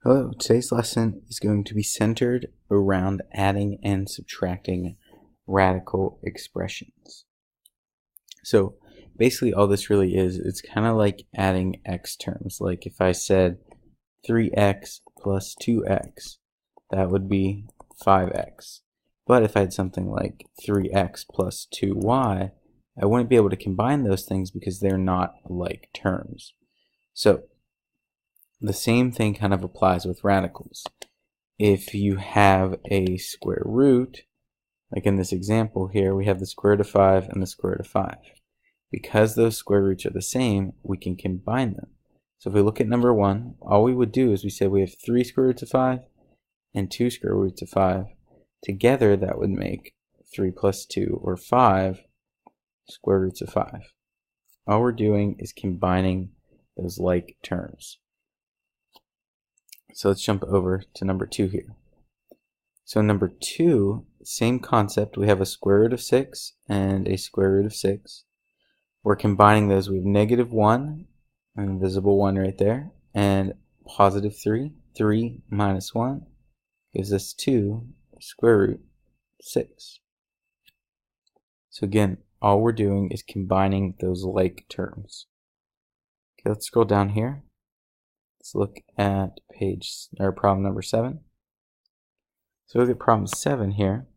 Hello, today's lesson is going to be centered around adding and subtracting radical expressions. So basically all this really is, it's kind of like adding x terms. Like if I said 3x plus 2x, that would be 5x. But if I had something like 3x plus 2y, I wouldn't be able to combine those things because they're not like terms. So the same thing kind of applies with radicals. If you have a square root, like in this example here, we have the square root of 5 and the square root of 5. Because those square roots are the same, we can combine them. So if we look at number 1, all we would do is we say we have 3 square roots of 5 and 2 square roots of 5. Together that would make 3 plus 2, or 5, square roots of 5. All we're doing is combining those like terms. So let's jump over to number 2 here. So number 2, same concept. We have a square root of 6 and a square root of 6. We're combining those. We have negative 1, an invisible 1 right there, and positive 3. 3 minus 1 gives us 2 square root 6. So again, all we're doing is combining those like terms. Okay, let's scroll down here. Let's look at problem number 7. So look at problem 7 here.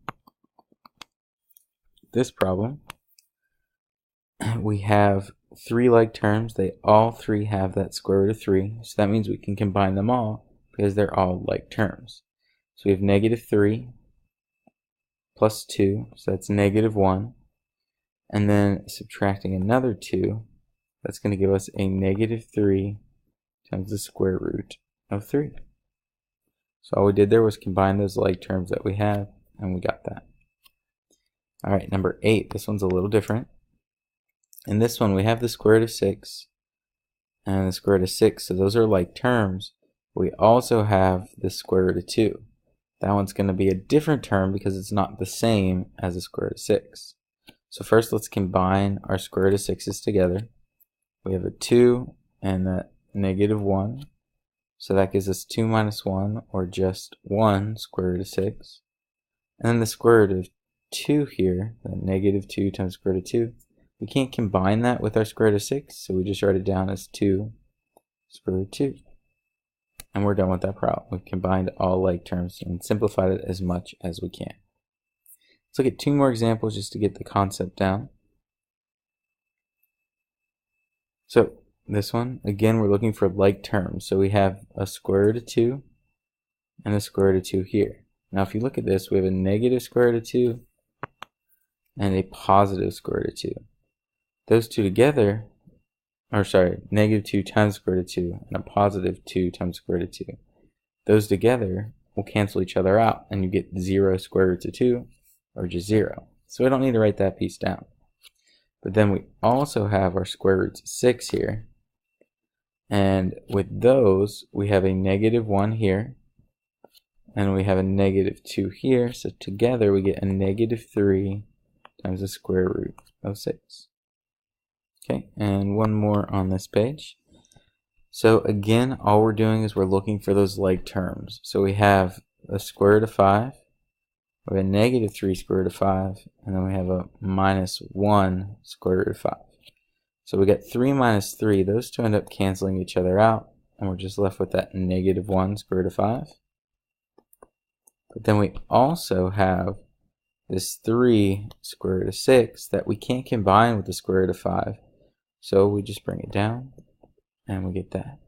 This problem, we have 3 like terms. They all 3 have that square root of 3. So that means we can combine them all because they're all like terms. So we have negative 3 plus 2, so that's negative 1. And then subtracting another 2, that's going to give us a negative 3 times the square root of 3. So all we did there was combine those like terms that we have, and we got that. Alright, number 8, this one's a little different. In this one, we have the square root of 6 and the square root of 6, so those are like terms. We also have the square root of 2. That one's going to be a different term because it's not the same as the square root of 6. So first, let's combine our square root of 6's together. We have a 2 and a negative 1. So that gives us 2 minus 1, or just 1 square root of 6. And then the square root of 2 here, the negative 2 times square root of 2, we can't combine that with our square root of 6, so we just write it down as 2 square root of 2. And we're done with that problem. We've combined all like terms and simplified it as much as we can. Let's look at 2 more examples just to get the concept down. So this one, again, we're looking for like terms. So we have a square root of 2 and a square root of 2 here. Now if you look at this, we have a negative square root of 2 and a positive square root of 2. Those two together, negative 2 times square root of 2 and a positive 2 times square root of 2. Those together will cancel each other out, and you get 0 square roots of 2, or just 0. So we don't need to write that piece down. But then we also have our square roots of 6 here. And with those, we have a negative 1 here, and we have a negative 2 here. So together we get a negative 3 times the square root of 6. Okay, and one more on this page. So again, all we're doing is we're looking for those like terms. So we have a square root of 5, we have a negative 3 square root of 5, and then we have a minus 1 square root of 5. So we get 3 minus 3. Those two end up canceling each other out, and we're just left with that negative 1 square root of 5. But then we also have this 3 square root of 6 that we can't combine with the square root of 5. So we just bring it down, and we get that.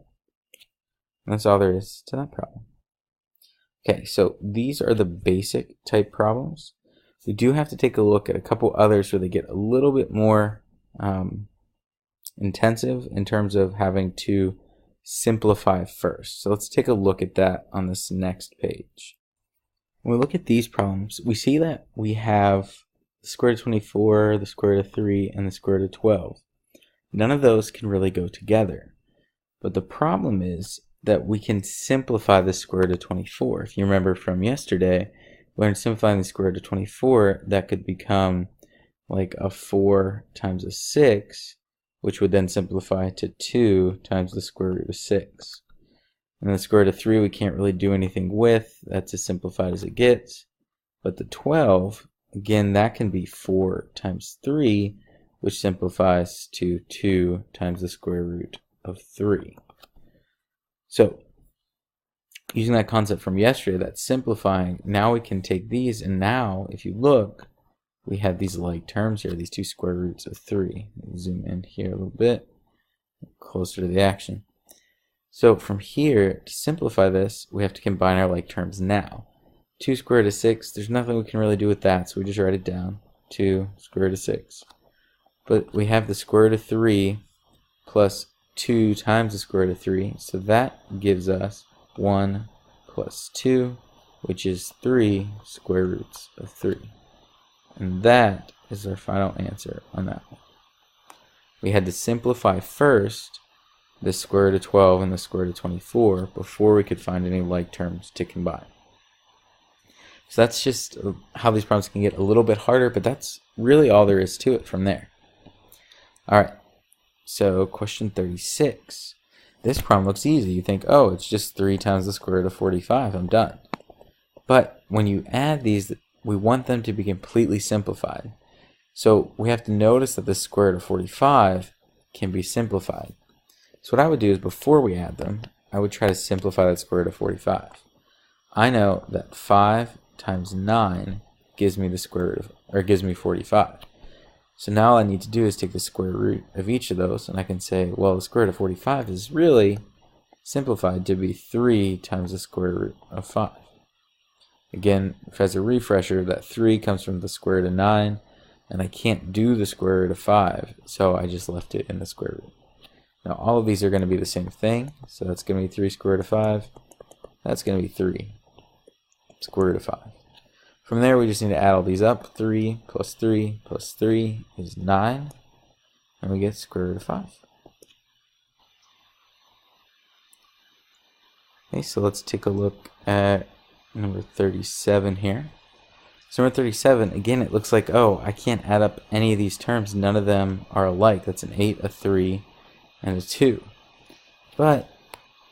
And that's all there is to that problem. Okay, so these are the basic type problems. We do have to take a look at a couple others where they get a little bit more intensive in terms of having to simplify first. So let's take a look at that on this next page. When we look at these problems, we see that we have the square root of 24, the square root of 3, and the square root of 12. None of those can really go together. But the problem is that we can simplify the square root of 24. If you remember from yesterday, when simplifying the square root of 24, that could become like a 4 times a 6, which would then simplify to 2 times the square root of 6. And the square root of 3 we can't really do anything with. That's as simplified as it gets. But the 12, again, that can be 4 times 3, which simplifies to 2 times the square root of 3. So, using that concept from yesterday, that's simplifying, now we can take these, and now, if you look, we have these like terms here, these 2 square roots of 3. Zoom in here a little bit, closer to the action. So from here, to simplify this, we have to combine our like terms now. 2 square root of 6, there's nothing we can really do with that, so we just write it down. 2 square root of 6. But we have the square root of 3 plus 2 times the square root of 3, so that gives us 1 plus 2, which is 3 square roots of 3. And that is our final answer on that one. We had to simplify first the square root of 12 and the square root of 24 before we could find any like terms to combine. So that's just how these problems can get a little bit harder, but that's really all there is to it from there. Alright, so question 36. This problem looks easy. You think, oh, it's just 3 times the square root of 45. I'm done. But when you add these, we want them to be completely simplified. So we have to notice that the square root of 45 can be simplified. So what I would do is before we add them, I would try to simplify that square root of 45. I know that 5 times 9 gives me the square root of, or gives me 45. So now all I need to do is take the square root of each of those, and I can say, well, the square root of 45 is really simplified to be 3 times the square root of 5. Again, as a refresher, that 3 comes from the square root of 9, and I can't do the square root of 5, so I just left it in the square root. Now all of these are going to be the same thing, so that's going to be 3 square root of 5. That's going to be 3 square root of 5. From there, we just need to add all these up. 3 plus 3 plus 3 is 9, and we get square root of 5. Okay, so let's take a look at number 37 here. So number 37, again, it looks like, oh, I can't add up any of these terms. None of them are alike. That's an 8, a 3, and a 2. But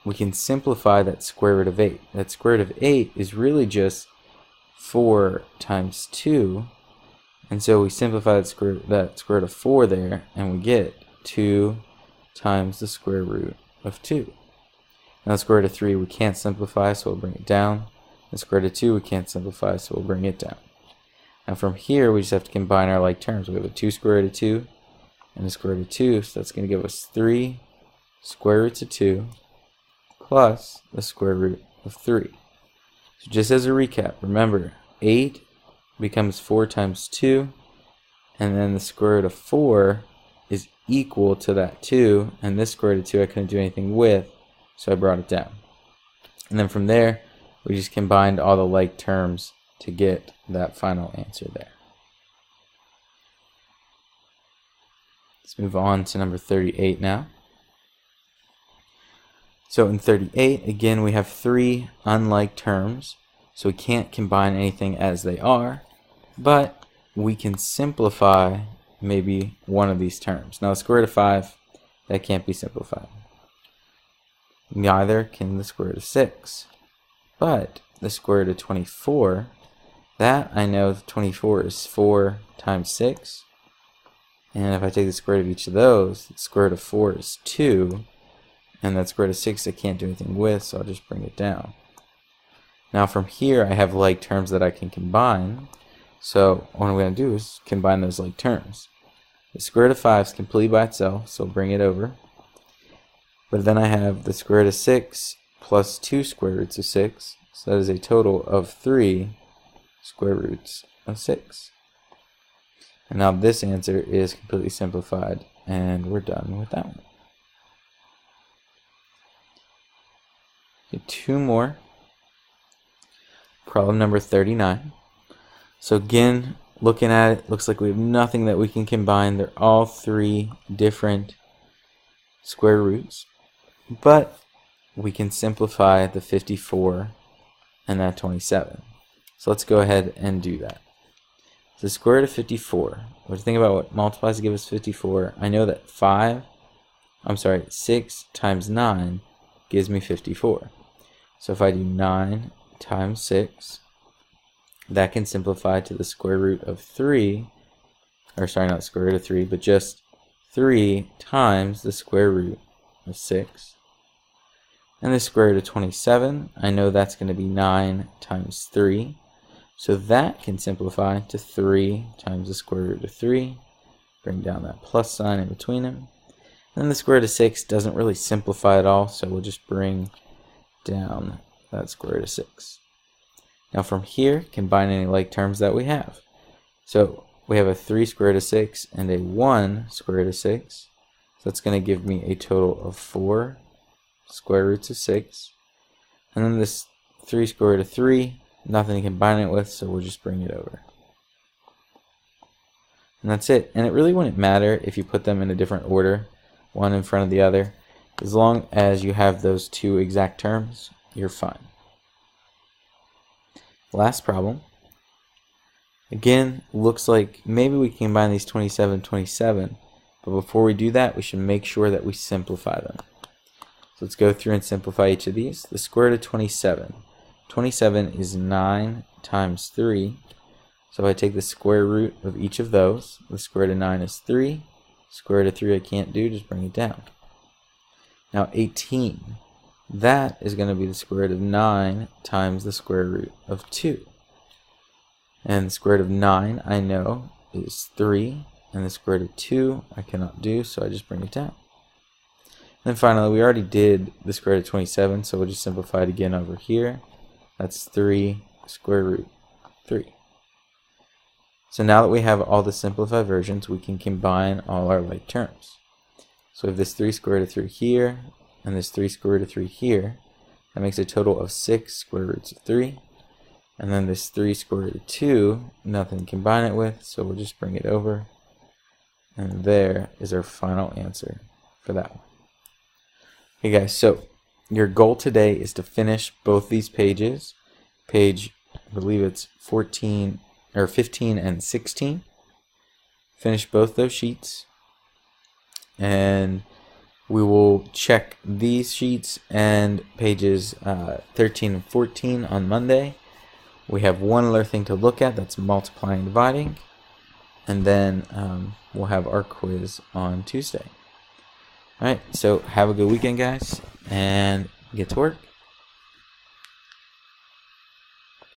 we can simplify that square root of 8. That square root of 8 is really just 4 times 2, and so we simplify that square root of 4 there, and we get 2 times the square root of 2. Now the square root of 3 we can't simplify, so we'll bring it down. The square root of 2 we can't simplify, so we'll bring it down. Now from here we just have to combine our like terms. We have a 2 square root of 2 and a square root of 2, so that's going to give us 3 square roots of 2 plus the square root of 3. So just as a recap, remember 8 becomes 4 times 2, and then the square root of 4 is equal to that 2, and this square root of 2 I couldn't do anything with, so I brought it down. And then from there, we just combined all the like terms to get that final answer there. Let's move on to number 38 now. So in 38, again, we have 3 unlike terms, so we can't combine anything as they are, but we can simplify maybe one of these terms. Now the square root of 5, that can't be simplified. Neither can the square root of 6. But the square root of 24, that I know 24 is 4 times 6. And if I take the square root of each of those, the square root of 4 is 2. And that square root of 6 I can't do anything with, so I'll just bring it down. Now from here I have like terms that I can combine. So what I'm going to do is combine those like terms. The square root of 5 is completely by itself, so I'll bring it over. But then I have the square root of 6 plus 2 square roots of 6. So that is a total of 3 square roots of 6. And now this answer is completely simplified, and we're done with that one. Okay, 2 more. Problem number 39. So again, looking at it, looks like we have nothing that we can combine. They're all 3 different square roots. But we can simplify the 54 and that 27. So let's go ahead and do that. So the square root of 54. What do you think about what multiplies to give us 54? I know that 6 times 9 gives me 54. So if I do 9 times 6, that can simplify to the square root of 3, or sorry, not the square root of 3, but just 3 times the square root of 6. And the square root of 27, I know that's going to be 9 times 3. So that can simplify to 3 times the square root of 3. Bring down that plus sign in between them. And then the square root of 6 doesn't really simplify at all, so we'll just bring down that square root of 6. Now from here, combine any like terms that we have. So we have a 3 square root of 6 and a 1 square root of 6. So that's going to give me a total of 4 square roots of 6. And then this 3 square root of 3, nothing to combine it with, so we'll just bring it over. And that's it. And it really wouldn't matter if you put them in a different order, one in front of the other. As long as you have those two exact terms, you're fine. Last problem. Again, looks like maybe we can combine these 27 and 27, but before we do that, we should make sure that we simplify them. So let's go through and simplify each of these. The square root of 27. 27 is 9 times 3. So if I take the square root of each of those, the square root of 9 is 3. Square root of 3 I can't do, just bring it down. Now 18. That is going to be the square root of 9 times the square root of 2. And the square root of 9 I know is 3. And the square root of 2 I cannot do, so I just bring it down. And then finally, we already did the square root of 27, so we'll just simplify it again over here. That's 3 square root 3. So now that we have all the simplified versions, we can combine all our like terms. So we have this 3 square root of 3 here, and this 3 square root of 3 here. That makes a total of 6 square roots of 3. And then this 3 square root of 2, nothing to combine it with, so we'll just bring it over. And there is our final answer for that one. Okay guys, so your goal today is to finish both these pages. Page, I believe it's 14 or 15 and 16. Finish both those sheets. And we will check these sheets and pages 13 and 14 on Monday. We have one other thing to look at, that's multiplying and dividing. And then we'll have our quiz on Tuesday. Alright, so have a good weekend, guys, and get to work.